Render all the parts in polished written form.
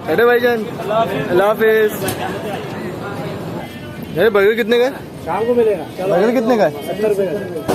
अरे भाईजान, अल्लाह हाफिज। अरे बर्गर कितने का है? शाम को मिलेगा। बर्गर कितने का है? 70 रुपये का।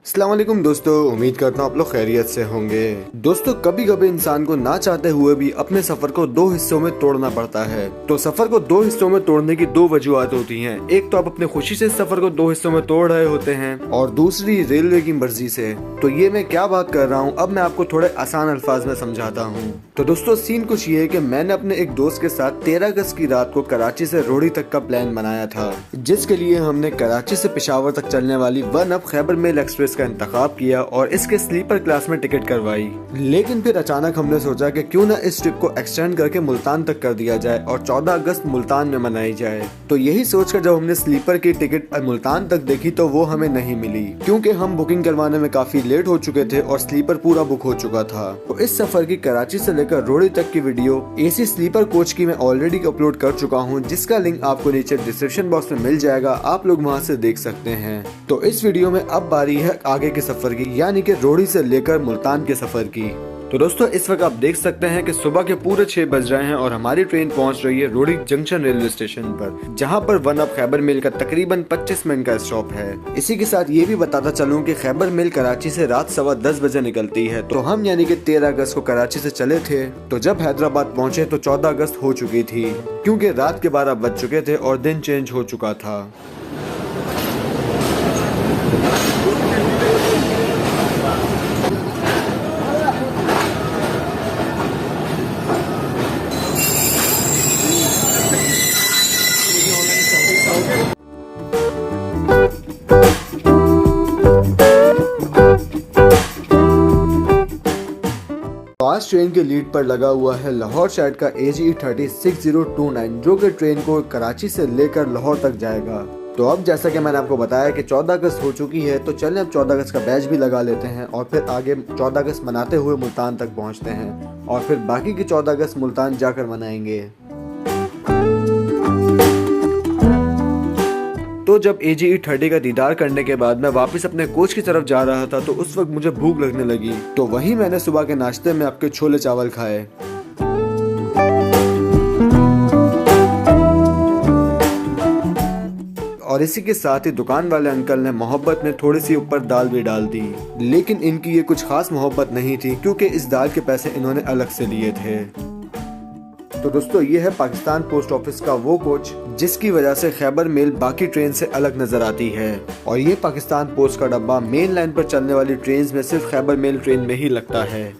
अस्सलाम वालेकुम दोस्तों, उम्मीद करता हूँ आप लोग खैरियत से होंगे। दोस्तों, कभी कभी इंसान को ना चाहते हुए भी अपने सफर को दो हिस्सों में तोड़ना पड़ता है। तो सफर को दो हिस्सों में तोड़ने की दो वजूहत होती हैं। एक तो आप अपने खुशी से सफर को दो हिस्सों में तोड़ रहे होते हैं और दूसरी रेलवे की मर्जी से। तो ये मैं क्या बात कर रहा हूँ, अब मैं आपको थोड़े आसान अल्फाज में समझाता हूँ। तो दोस्तों, सीन कुछ ये है कि मैंने अपने एक दोस्त के साथ 13 अगस्त की रात को कराची से रोहड़ी तक का प्लान बनाया था, जिसके लिए हमने कराची से पेशावर तक चलने वाली one up Khyber mail express का इंतखाब किया और इसके स्लीपर क्लास में टिकट करवाई। लेकिन फिर अचानक हमने सोचा कि क्यों ना इस ट्रिप को एक्सटेंड करके मुल्तान तक कर दिया जाए और 14 अगस्त मुल्तान में मनाई जाए। तो यही सोचकर जब हमने स्लीपर की टिकट मुल्तान तक देखी तो वो हमें नहीं मिली, क्योंकि हम बुकिंग करवाने में काफी लेट हो चुके थे और स्लीपर पूरा बुक हो चुका था। तो इस सफर की कराची से लेकर रोहड़ी तक की वीडियो एसी स्लीपर कोच की मैं ऑलरेडी अपलोड कर चुका हूँ, जिसका लिंक आपको नीचे डिस्क्रिप्शन बॉक्स में मिल जाएगा, आप लोग वहाँ से देख सकते हैं। तो इस वीडियो में अब बारी है आगे के सफर की, यानी कि रोहड़ी से लेकर मुल्तान के सफर की। तो दोस्तों, इस वक्त आप देख सकते हैं कि सुबह के पूरे 6 बज रहे हैं और हमारी ट्रेन पहुंच रही है रोहड़ी जंक्शन रेलवे स्टेशन पर, जहां पर वन अप खैबर मेल का तकरीबन 25 मिनट का स्टॉप है। इसी के साथ ये भी बताता चलूं कि खैबर मेल कराची से रात 10:15 बजे निकलती है। तो हम यानी कि 13 अगस्त को कराची से चले थे, तो जब हैदराबाद पहुंचे तो 14 अगस्त हो चुकी थी, क्योंकि रात के 12 बज चुके थे और दिन चेंज हो चुका था। आज ट्रेन के लीड पर लगा हुआ है लाहौर शाइड का AGE 306029, जो कि ट्रेन को कराची से लेकर लाहौर तक जाएगा। तो अब जैसा कि मैंने आपको बताया कि 14 अगस्त हो चुकी है, तो चलें अब 14 अगस्त का बैच भी लगा लेते हैं और फिर आगे 14 अगस्त मनाते हुए मुल्तान तक पहुंचते हैं और फिर बाकी की 14 अगस्त मुल्तान जाकर मनाएंगे। तो जब AGE 30 का दीदार करने के बाद मैं वापस अपने कोच की तरफ जा रहा था, तो उस वक्त मुझे भूख लगने लगी। तो वहीं मैंने सुबह के नाश्ते में आपके छोले चावल खाए। और इसी के साथ ही दुकान वाले अंकल ने मोहब्बत में थोड़ी सी ऊपर दाल भी डाल दी, लेकिन इनकी ये कुछ खास मोहब्बत नहीं थी, क्योंकि इस दाल के पैसे इन्होंने अलग से लिए थे। तो दोस्तों, ये है पाकिस्तान पोस्ट ऑफिस का वो कोच जिसकी वजह से खैबर मेल बाकी ट्रेन से अलग नजर आती है। और ये पाकिस्तान पोस्ट का डब्बा मेन लाइन पर चलने वाली ट्रेन में सिर्फ खैबर मेल ट्रेन में ही लगता है।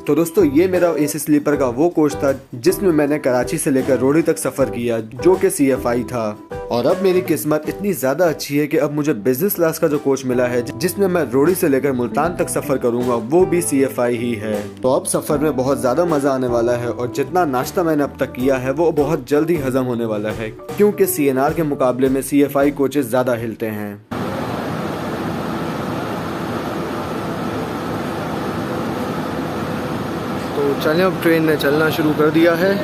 तो दोस्तों, ये मेरा एसी स्लीपर का वो कोच था जिसमें मैंने कराची से लेकर रोहड़ी तक सफर किया, जो कि CFI था। और अब मेरी किस्मत इतनी ज्यादा अच्छी है कि अब मुझे बिजनेस क्लास का जो कोच मिला है, जिसमें मैं रोहड़ी से लेकर मुल्तान तक सफर करूंगा, वो भी CFI ही है। तो अब सफर में बहुत ज्यादा मजा आने वाला है और जितना नाश्ता मैंने अब तक किया है वो बहुत जल्द ही हजम होने वाला है, क्योंकि CNR के मुकाबले में CFI कोचेस ज्यादा हिलते हैं। तो चलें, अब ट्रेन ने चलना शुरू कर दिया है।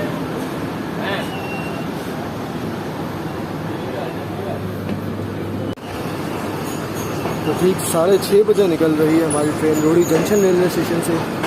तो ठीक 6:30 बजे निकल रही है हमारी train Rohri junction railway station से।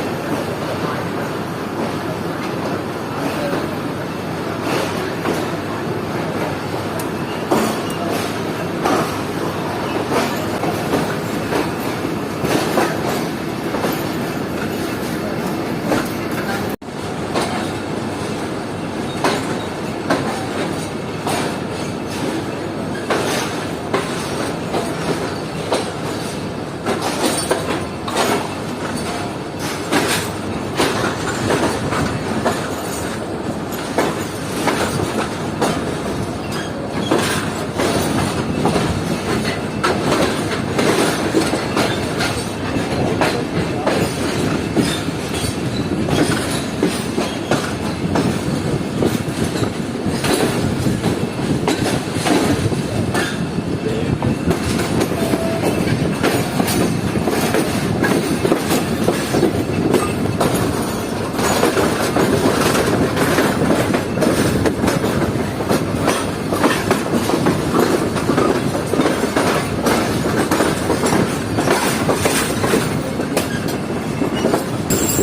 ये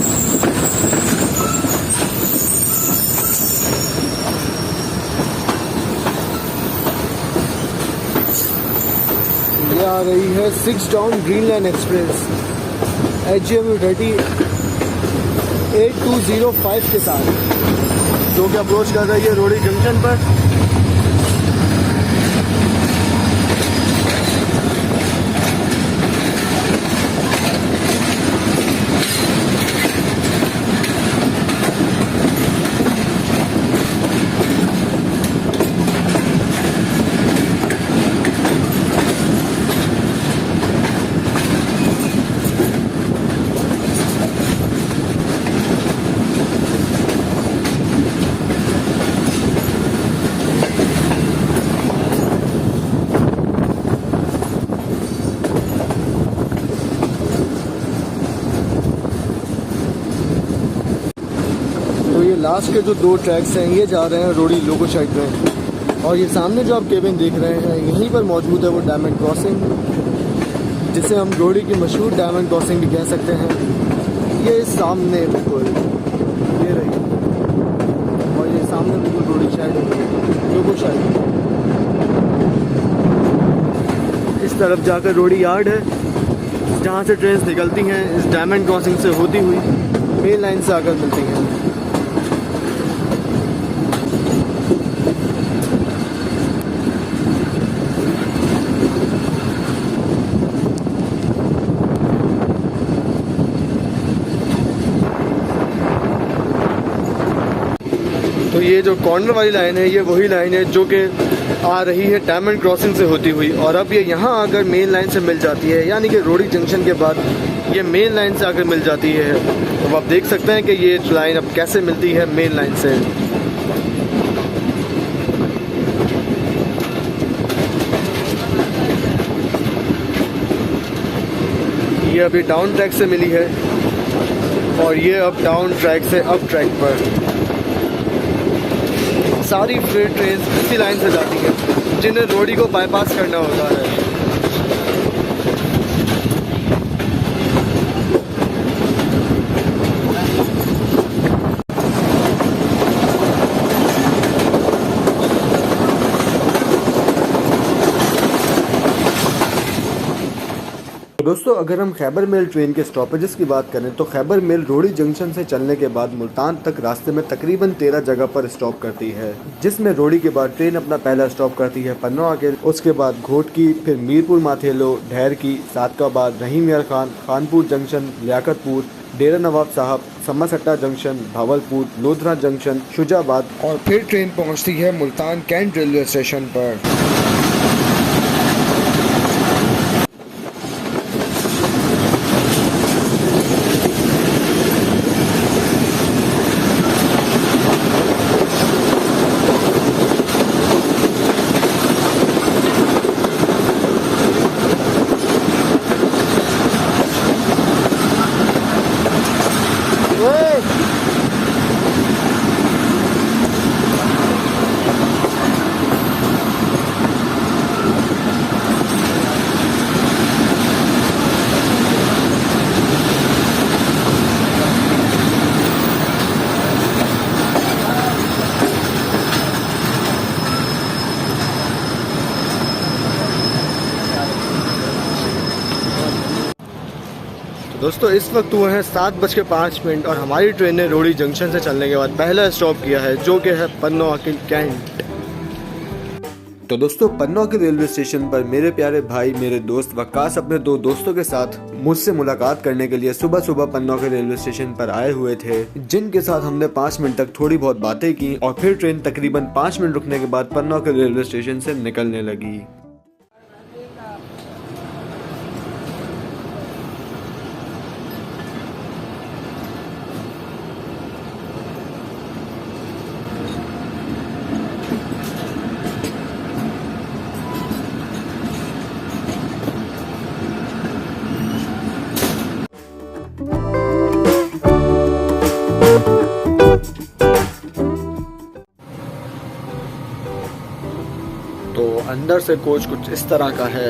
आ रही है 6 down green line express HGMU 8205 के साथ, जो कि अप्रोच कर रही है रोड़ी जंक्शन पर। ये लास्ट के जो 2 ट्रैक्स हैं ये जा रहे हैं रोड़ी लोको साइड में, और ये सामने जो आप केबिन देख रहे हैं यहीं पर मौजूद है वो डायमंड क्रॉसिंग, जिसे हम रोड़ी की मशहूर डायमंड क्रॉसिंग भी कह सकते हैं। ये सामने बिल्कुल ये रही, और ये सामने बिल्कुल रोड़ी साइड लोको साइड। इस तरफ जाकर रोड़ी यार्ड है, जहाँ से ट्रेन निकलती हैं इस डायमंड क्रॉसिंग से होती हुई मेन लाइन से आकर मिलती हैं। तो ये जो कॉर्नर वाली लाइन है ये वही लाइन है जो कि आ रही है डायमंड क्रॉसिंग से होती हुई, और अब ये यहाँ आकर मेन लाइन से मिल जाती है, यानी कि रोड़ी जंक्शन के बाद ये मेन लाइन से आकर मिल जाती है। तो आप देख सकते हैं कि ये लाइन अब कैसे मिलती है मेन लाइन से। ये अभी डाउन ट्रैक से मिली है, और ये अब डाउन ट्रैक से अप ट्रैक पर। सारी फ्रेट ट्रेन इसी लाइन से जाती हैं, जिन्हें रोड़ी को बाईपास करना होता है। दोस्तों, अगर हम खैबर मेल ट्रेन के स्टॉपेजेस की बात करें तो खैबर मेल रोड़ी जंक्शन से चलने के बाद मुल्तान तक रास्ते में तकरीबन 13 जगह पर स्टॉप करती है, जिसमें रोड़ी के बाद ट्रेन अपना पहला स्टॉप करती है पन्नौआ के, उसके बाद घोटकी, फिर मीरपुर माथेलो, ढेरकी, सादकाबाद, रहीम यार खान, खानपुर जंक्शन, लियाकतपुर, डेरा नवाब साहब, समरसट्टा जंक्शन, भावलपुर, लोधरा जंक्शन, शुजाबाद, और फिर ट्रेन पहुँचती है मुल्तान कैंट रेलवे स्टेशन पर। दोस्तों, इस वक्त हुए हैं 7:05 और हमारी ट्रेन ने रोड़ी जंक्शन से चलने के बाद पहला स्टॉप किया है, जो कि है पन्नौआ के कैंट। तो दोस्तों, पन्नौआ के रेलवे स्टेशन पर मेरे प्यारे भाई, मेरे दोस्त वक्कास अपने 2 दोस्तों के साथ मुझसे मुलाकात करने के लिए सुबह सुबह पन्नौआ के रेलवे स्टेशन पर आए हुए थे, जिनके साथ हमने 5 मिनट तक थोड़ी बहुत बातें की, और फिर ट्रेन तकरीबन 5 मिनट रुकने के बाद पन्नौआ के रेलवे स्टेशन से निकलने लगी। तो अंदर से कोच कुछ इस तरह का है,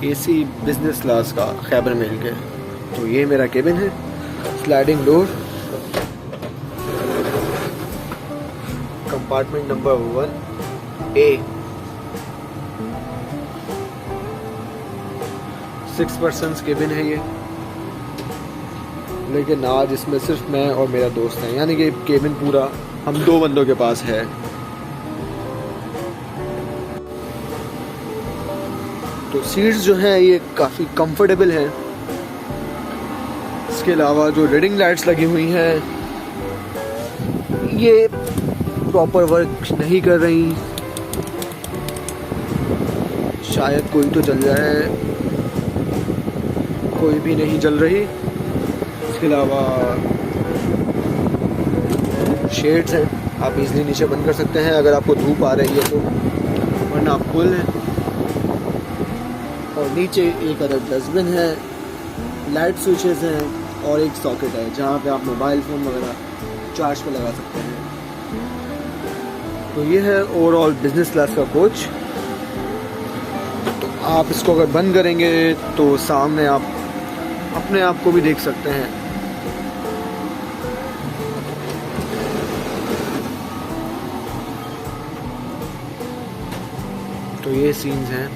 एसी बिजनेस क्लास का खैबर मेल के। तो ये मेरा केबिन है, sliding door, compartment number 1A, 6 persons cabin है ये, लेकिन आज इसमें सिर्फ मैं और मेरा दोस्त है, यानी कि केबिन पूरा हम 2 बंदों के पास है। तो सीट्स जो हैं ये काफ़ी कंफर्टेबल हैं। इसके अलावा जो रीडिंग लाइट्स लगी हुई हैं ये प्रॉपर वर्क नहीं कर रही, शायद कोई तो जल जाए, कोई भी नहीं जल रही। इसके अलावा शेड्स हैं, आप इजली नीचे बंद कर सकते हैं अगर आपको धूप आ रही है तो, वरना आप फुल है। और नीचे एक अदर डस्टबिन है, लाइट स्विचेस हैं और एक सॉकेट है जहाँ पे आप मोबाइल फ़ोन वगैरह चार्ज पे लगा सकते हैं। तो ये है ओवरऑल बिजनेस क्लास का कोच। तो आप इसको अगर बंद करेंगे तो सामने आप अपने आप को भी देख सकते हैं। तो ये सीन्स हैं।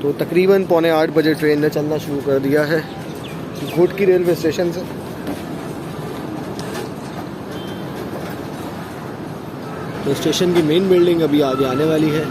तो तकरीबन 7:45 बजे ट्रेन ने चलना शुरू कर दिया है घोटकी रेलवे स्टेशन से। तो स्टेशन की मेन बिल्डिंग अभी आगे आने वाली है।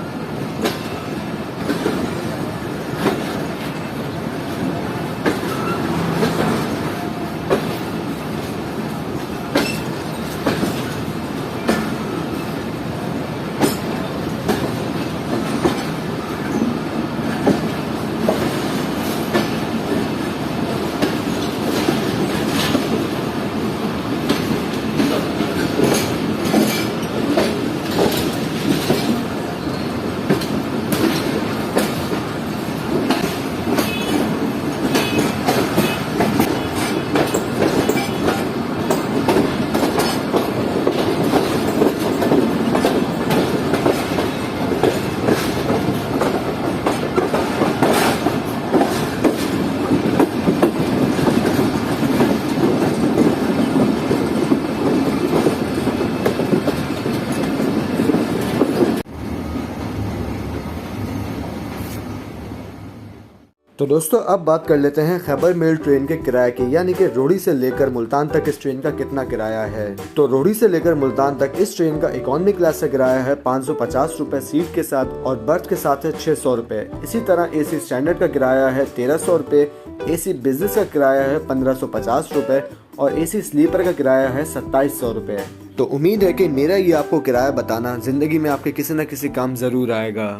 तो दोस्तों अब बात कर लेते हैं खैबर मेल ट्रेन के किराए की, यानी कि रोहड़ी से लेकर मुल्तान तक इस ट्रेन का कितना किराया है। तो रोहड़ी से लेकर मुल्तान तक इस ट्रेन का इकोनॉमी क्लास का किराया है 550 रुपए सीट के साथ, और बर्थ के साथ है 600 रुपए। इसी तरह एसी स्टैंडर्ड का किराया है 1300 रुपए, एसी बिजनेस का किराया है 1550 रुपए और एसी स्लीपर का किराया है 2700 रुपए। तो उम्मीद है कि मेरा ये आपको किराया बताना जिंदगी में आपके किसी न किसी काम जरूर आएगा।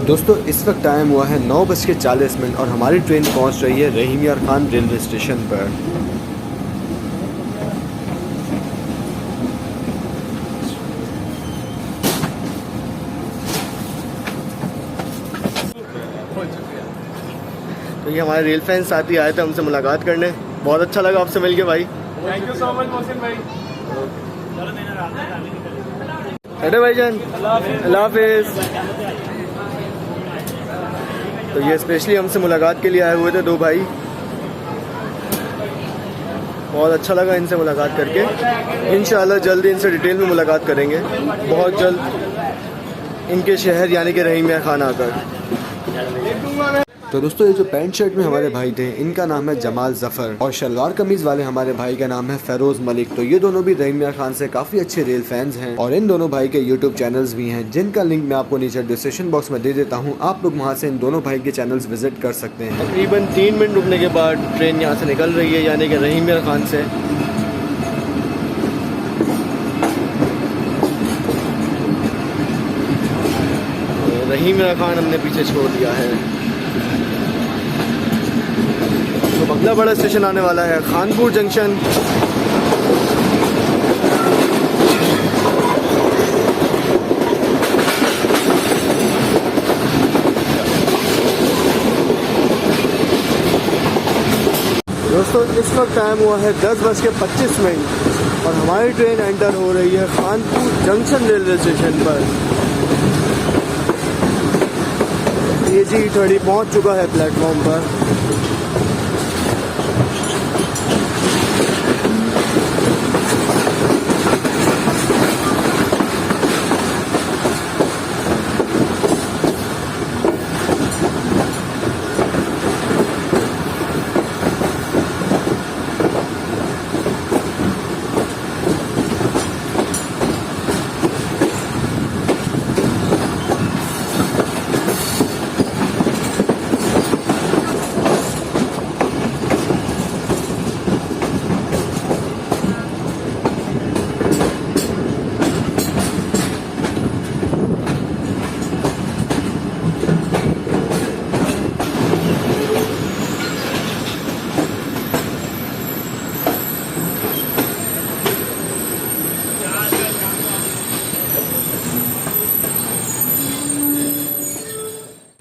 दोस्तों इस वक्त टाइम हुआ है 9:40 और हमारी ट्रेन पहुंच रही है रहीम यार खान रेलवे स्टेशन पर। तो ये हमारे रेल फैंस साथी आए थे हमसे मुलाकात करने। बहुत अच्छा लगा आपसे मिल के भाई। Thank you so much Mohsin भाई। अरे भाईजान, अल्लाह हाफिज़। तो ये स्पेशली हमसे मुलाकात के लिए आए हुए थे दो भाई। बहुत अच्छा लगा इनसे मुलाकात करके। इंशाल्लाह जल्दी इनसे डिटेल में मुलाकात करेंगे, बहुत जल्द इनके शहर यानी कि रहीम मियां खान आकर। तो दोस्तों ये जो पैंट शर्ट में हमारे भाई थे इनका नाम है जमाल जफ़र और शलवार कमीज़ वाले हमारे भाई का नाम है फेरोज़ मलिक। तो ये दोनों भी रहीम मियां खान से काफ़ी अच्छे रेल फैंस हैं और इन दोनों भाई के यूट्यूब चैनल्स भी हैं जिनका लिंक मैं आपको नीचे डिस्क्रिप्शन बॉक्स में दे देता हूँ। आप लोग वहाँ से इन दोनों भाई के चैनल्स विजिट कर सकते हैं। तकरीबन 3 मिनट रुकने के बाद ट्रेन यहाँ से निकल रही है यानी कि रहीम मियां खान से। रहीम मियां खान हमने पीछे छोड़ दिया है। तो अगला बड़ा स्टेशन आने वाला है खानपुर जंक्शन। दोस्तों इस वक्त टाइम हुआ है 10:25 और हमारी ट्रेन एंटर हो रही है खानपुर जंक्शन रेलवे स्टेशन पर। ये जी थोड़ी पहुंच चुका है प्लेटफॉर्म पर।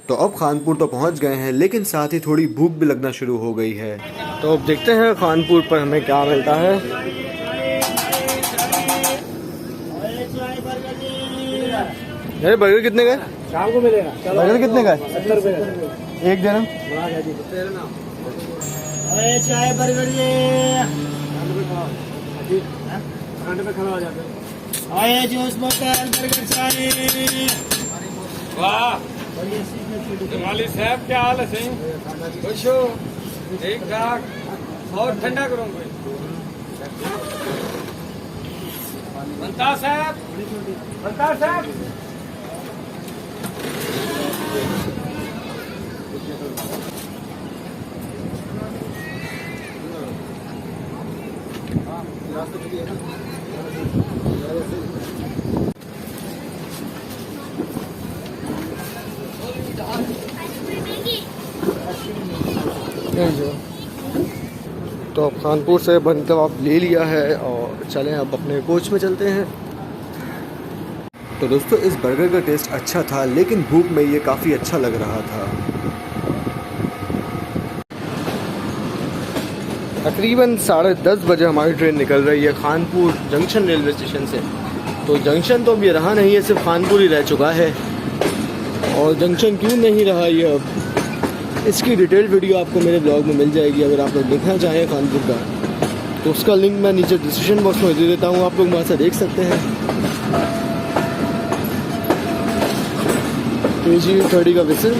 तो अब खानपुर तो पहुंच गए हैं लेकिन साथ ही थोड़ी भूख भी लगना शुरू हो गई है। तो अब देखते हैं खानपुर पर हमें क्या मिलता है। अरे बर्गर कितने का? शाम को मिलेगा। बर्गर कितने का? 70 रुपए का एक देना। चाय बर्गर ये खाने पे खड़ा हो जाता है। आए जूस बोतल बर्गर चाय। वाह माली साहब क्या हाल है? सही खुश हो? ठीक ठाक। और ठंडा करो कोई बनता साहब। बनता साहब तो अब खानपुर से बन कबाब ले लिया है और चलें अब अपने कोच में चलते हैं। तो दोस्तों इस बर्गर का टेस्ट अच्छा था लेकिन भूख में ये काफ़ी अच्छा लग रहा था। तकरीबन 10:30 बजे हमारी ट्रेन निकल रही है खानपुर जंक्शन रेलवे स्टेशन से। तो जंक्शन तो अब ये रहा नहीं है, सिर्फ खानपुर ही रह चुका है। और जंक्शन क्यों नहीं रहा ये अब इसकी डिटेल वीडियो आपको मेरे ब्लॉग में मिल जाएगी। अगर आप लोग देखना चाहें खानपुर का तो उसका लिंक मैं नीचे डिस्क्रिप्शन बॉक्स में दे देता हूँ, आप लोग वहाँ से देख सकते हैं। KG30 का विसल।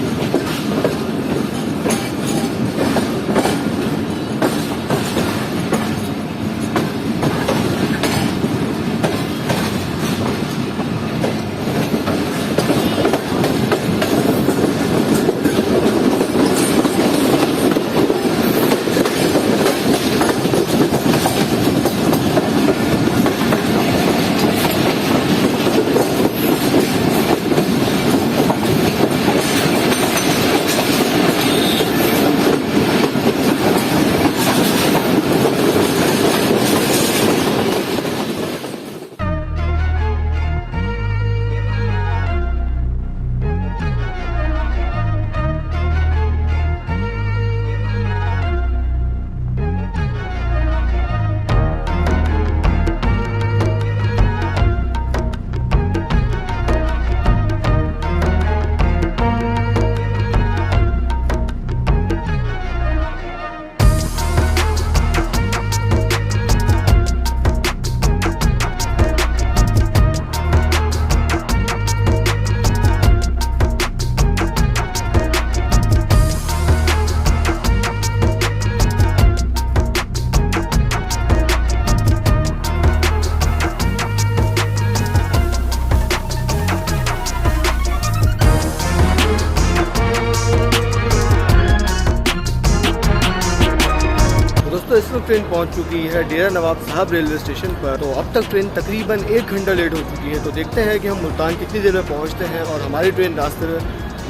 ट्रेन पहुंच चुकी है डेरा नवाब साहब रेलवे स्टेशन पर। तो अब तक ट्रेन तकरीबन 1 घंटा लेट हो चुकी है। तो देखते हैं कि हम मुल्तान कितनी देर में पहुंचते हैं और हमारी ट्रेन रास्ते में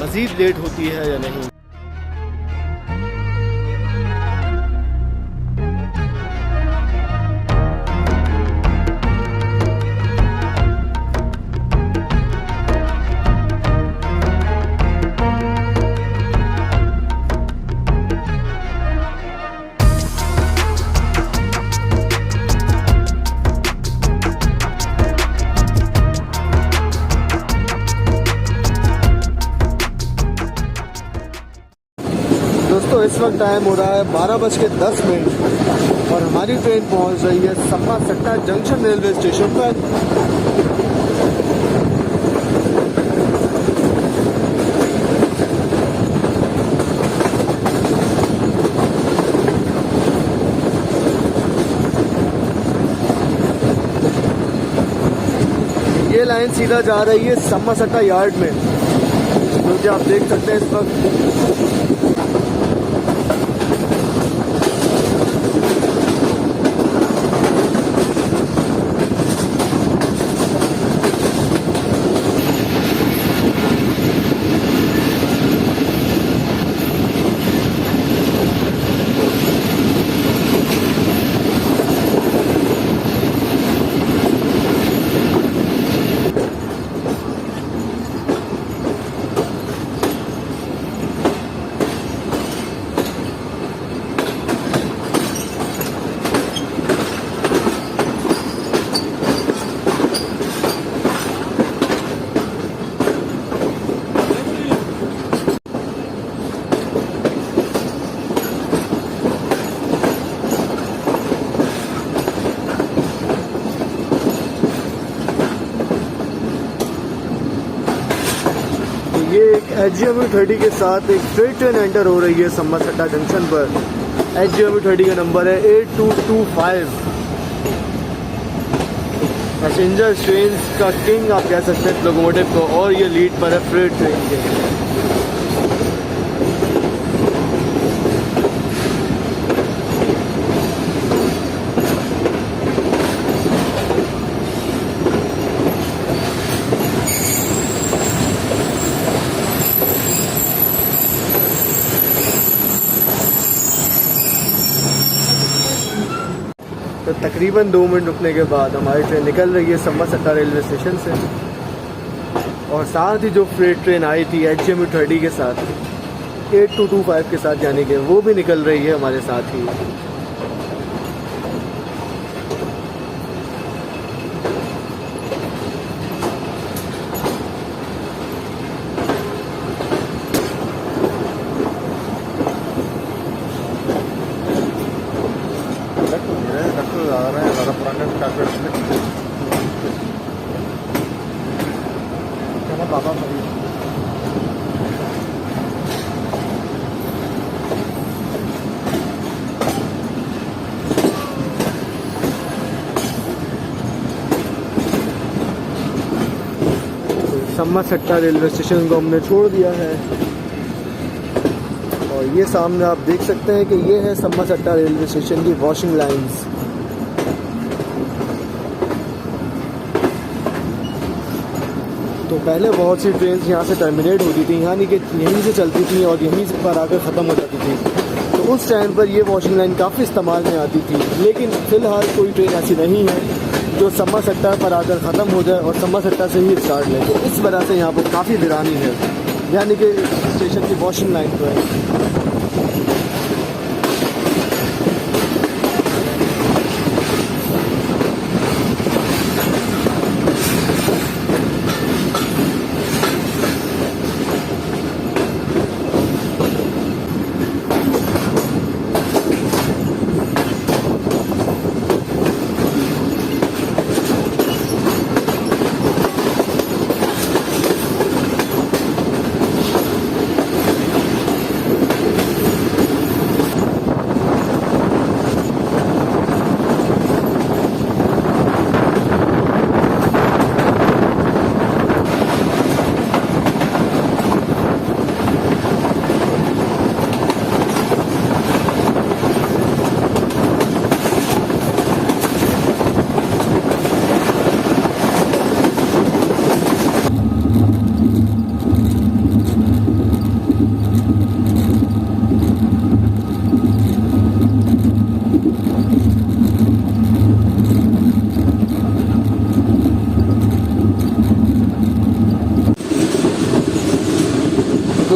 मज़ीद लेट होती है या नहीं। दोस्तों इस वक्त टाइम हो रहा है 12:10 और हमारी ट्रेन पहुंच रही है सम्मा सट्टा जंक्शन रेलवे स्टेशन पर। ये लाइन सीधा जा रही है सम्मा सट्टा यार्ड में, जो कि आप देख सकते हैं इस वक्त। ये एक HGMU30 के साथ एक फ्रेट ट्रेन एंटर हो रही है सम्मा सट्टा जंक्शन पर। HGMU30 का नंबर है 8225। पैसेंजर ट्रेन का किंग आप कह सकते हैं लोकोमोटिव को, और ये लीड पर है फ्रेट ट्रेन के। तो तकरीबन 2 मिनट रुकने के बाद हमारी ट्रेन निकल रही है सम्मा सट्टा रेलवे स्टेशन से, और साथ ही जो फ्रेट ट्रेन आई थी HGMU30 के साथ 8225 के साथ, यानी कि वो भी निकल रही है हमारे साथ ही। सम्मा सट्टा रेलवे स्टेशन को हमने छोड़ दिया है, और ये सामने आप देख सकते हैं कि ये है सम्मा सट्टा रेलवे स्टेशन की वॉशिंग लाइंस। तो पहले बहुत सी ट्रेन यहाँ से टर्मिनेट होती थी, यानी कि यहीं से चलती थी और यहीं पर आकर ख़त्म हो जाती थी। तो उस टाइम पर ये वॉशिंग लाइन काफ़ी इस्तेमाल में आती थी, लेकिन फ़िलहाल कोई ट्रेन ऐसी नहीं है जो सम्मा सट्टा पर आकर ख़त्म हो जाए और सम्मा सट्टा से ही स्टार्ट ले। तो इस वजह से यहाँ पर काफ़ी वीरानी है, यानी कि स्टेशन की वॉशिंग लाइन पर।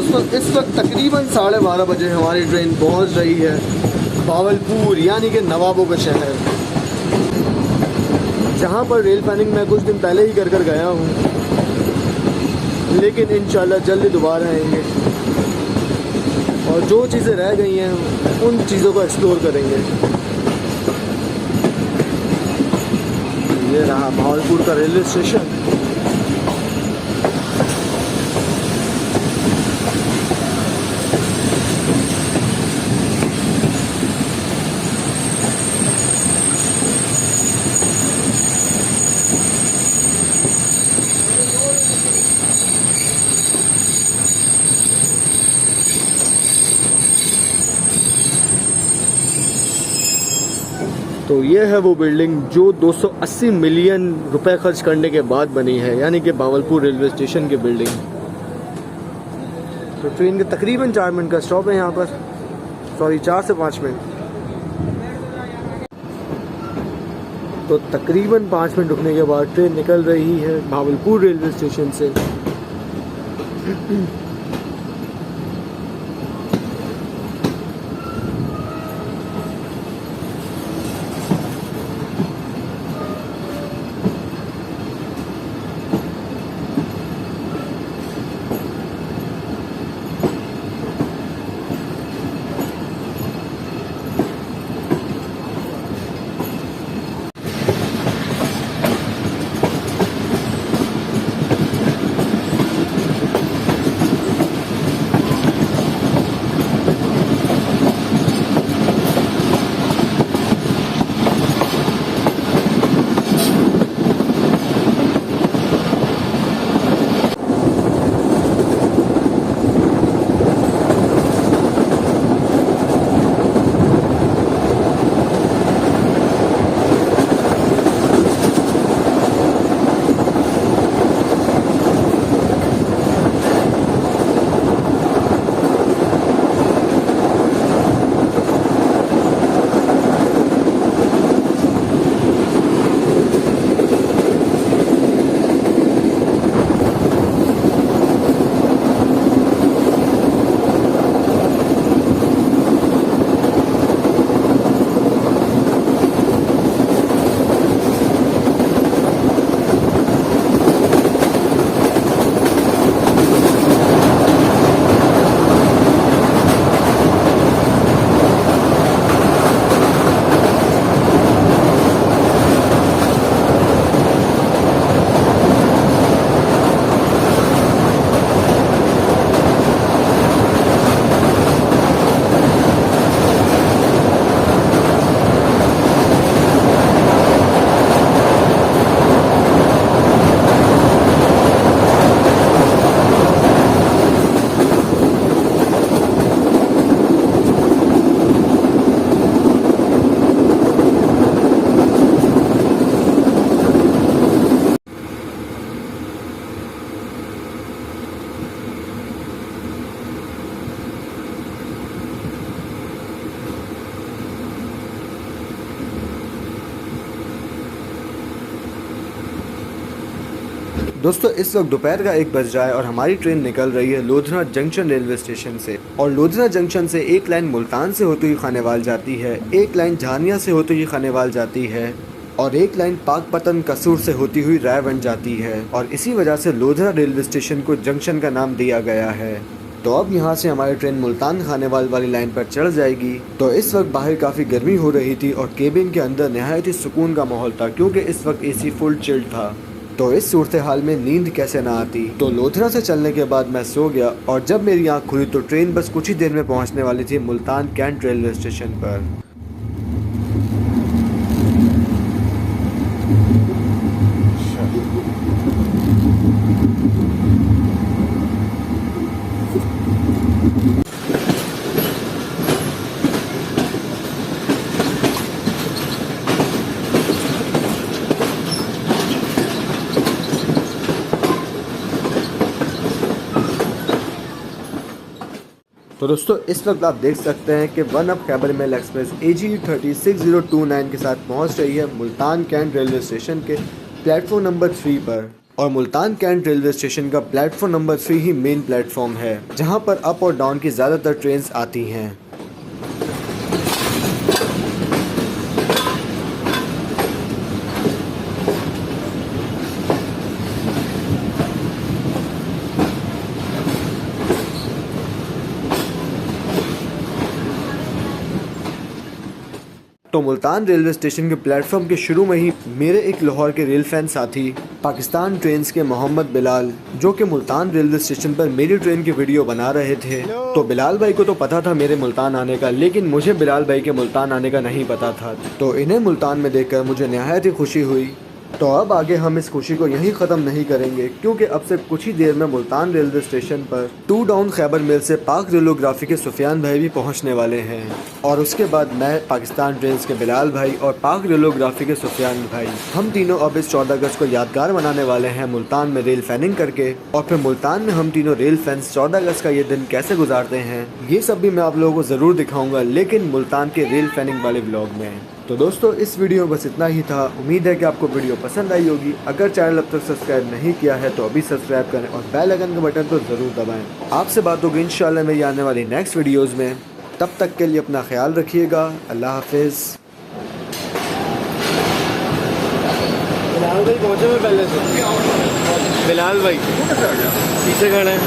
दोस्तों इस वक्त तकरीबन 12:30 बजे हमारी ट्रेन पहुंच रही है भावलपुर यानी कि नवाबों का शहर, जहां पर रेल प्लानिंग मैं कुछ दिन पहले ही कर गया हूं, लेकिन इंशाल्लाह जल्दी दोबारा आएंगे और जो चीज़ें रह गई हैं उन चीज़ों को एक्सप्लोर करेंगे। ये रहा भावलपुर का रेलवे स्टेशन। तो ये है वो बिल्डिंग जो 280 मिलियन रुपए खर्च करने के बाद बनी है, यानी कि भावलपुर रेलवे स्टेशन की बिल्डिंग। तो ट्रेन के तकरीबन 4 मिनट का स्टॉप है यहाँ पर, सॉरी 4 से 5 मिनट। तो तकरीबन 5 मिनट रुकने के बाद ट्रेन निकल रही है भावलपुर रेलवे स्टेशन से। दोस्तों इस वक्त दोपहर का 1 बज रहा है और हमारी ट्रेन निकल रही है लोधना जंक्शन रेलवे स्टेशन से। और लोधना जंक्शन से एक लाइन मुल्तान से होती हुई खानेवाल जाती है, एक लाइन झानिया से होती हुई खानेवाल जाती है और एक लाइन पाकपतन कसूर से होती हुई रायवंड जाती है। और इसी वजह से लोधना रेलवे स्टेशन को जंक्शन का नाम दिया गया है। तो अब यहाँ से हमारी ट्रेन मुल्तान खानेवाल वाली लाइन पर चढ़ जाएगी। तो इस वक्त बाहर काफ़ी गर्मी हो रही थी और केबिन के अंदर नहायत ही सुकून का माहौल था, क्योंकि इस वक्त एसी फुल चिल्ड था। तो इस सूरत हाल में नींद कैसे ना आती। तो लोधना से चलने के बाद मैं सो गया और जब मेरी आँख खुली तो ट्रेन बस कुछ ही देर में पहुँचने वाली थी मुल्तान कैंट रेलवे स्टेशन पर। तो दोस्तों इस वक्त आप देख सकते हैं कि one up Khyber mail express AG 306029 के साथ पहुंच रही है मुल्तान कैंट रेलवे स्टेशन के प्लेटफॉर्म नंबर 3 पर। और मुल्तान कैंट रेलवे स्टेशन का प्लेटफॉर्म नंबर 3 ही मेन प्लेटफॉर्म है, जहां पर अप और डाउन की ज़्यादातर ट्रेन्स आती हैं। तो मुल्तान रेलवे स्टेशन के प्लेटफॉर्म के शुरू में ही मेरे एक लाहौर के रेल फैन साथी पाकिस्तान ट्रेन्स के मोहम्मद बिलाल, जो कि मुल्तान रेलवे स्टेशन पर मेरी ट्रेन की वीडियो बना रहे थे। तो बिलाल भाई को तो पता था मेरे मुल्तान आने का, लेकिन मुझे बिलाल भाई के मुल्तान आने का नहीं पता था। तो इन्हें मुल्तान में देखकर मुझे निहायत ही खुशी हुई। तो अब आगे हम इस खुशी को यहीं ख़त्म नहीं करेंगे, क्योंकि अब से कुछ ही देर में मुल्तान रेलवे स्टेशन पर 2 डाउन खैबर मिल से पाक रेलोग्राफी के सुफियान भाई भी पहुंचने वाले हैं, और उसके बाद मैं, पाकिस्तान ट्रेन्स के बिलाल भाई और पाक रेलोग्राफी के सुफियान भाई, हम तीनों अब इस 14 अगस्त को यादगार बनाने वाले हैं मुल्तान में रेल फैनिंग करके। और फिर मुल्तान में हम तीनों रेल फैंस 14 अगस्त का ये दिन कैसे गुजारते हैं, ये सब भी मैं आप लोगों को ज़रूर दिखाऊंगा, लेकिन मुल्तान के रेल फैनिंग वाले व्लॉग में। तो दोस्तों, इस वीडियो में बस इतना ही था। उम्मीद है कि आपको वीडियो पसंद आई होगी। अगर चैनल अब तक सब्सक्राइब नहीं किया है तो अभी सब्सक्राइब करें और बेल आइकन का बटन तो ज़रूर दबाएं। आपसे बात होगी इंशाल्लाह मेरी आने वाली नेक्स्ट वीडियोज़ में। तब तक के लिए अपना ख्याल रखिएगा। अल्लाह हाफिज़। बिलाल भाई पहुँचे हुए पहले से। बिलाल भाई पीछे खड़े हैं।